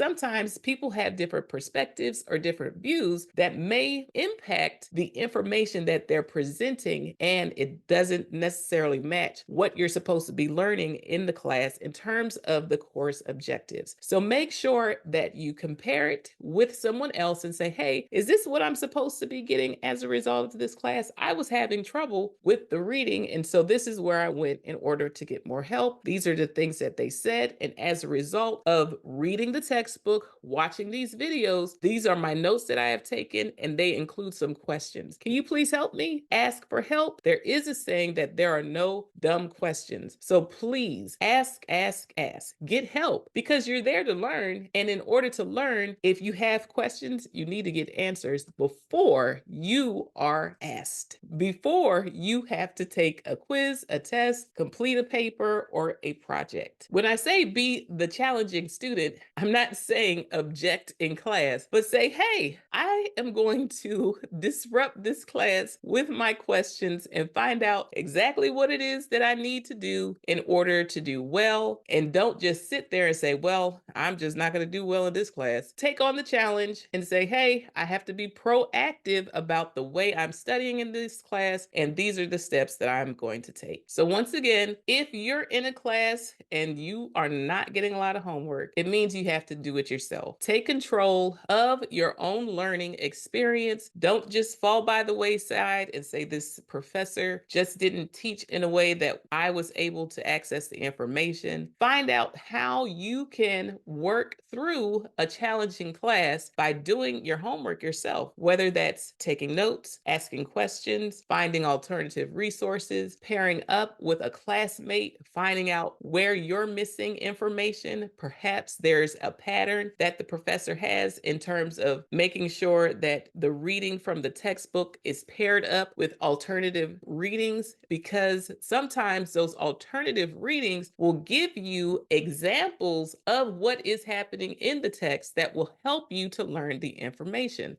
Sometimes people have different perspectives or different views that may impact the information that they're presenting, and it doesn't necessarily match what you're supposed to be learning in the class in terms of the course objectives. So make sure that you compare it with someone else and say, hey, is this what I'm supposed to be getting as a result of this class? I was having trouble with the reading, and so this is where I went in order to get more help. These are the things that they said, and as a result of reading the textbook, watching these videos, these are my notes that I have taken, and they include some questions. Can you please help me? Ask for help. There is a saying that there are no dumb questions. So please ask, ask, ask. Get help because you're there to learn. And in order to learn, if you have questions, you need to get answers before you are asked, before you have to take a quiz, a test, complete a paper, or a project. When I say be the challenging student, I'm not saying object in class, but say, hey, I am going to disrupt this class with my questions and find out exactly what it is that I need to do in order to do well. And don't just sit there and say, well, I'm just not going to do well in this class. Take on the challenge and say, hey, I have to be proactive about the way I'm studying in this class, and these are the steps that I'm going to take. So once again, if you're in a class and you are not getting a lot of homework, it means you have to do it yourself. Take control of your own learning experience. Don't just fall by the wayside and say, this professor just didn't teach in a way that I was able to access the information. Find out how you can work through a challenging class by doing your homework yourself, whether that's taking notes, asking questions, finding alternative resources, pairing up with a classmate, finding out where you're missing information. Perhaps there's a pattern that the professor has in terms of making sure that the reading from the textbook is paired up with alternative readings, because sometimes those alternative readings will give you examples of what is happening in the text that will help you to learn the information.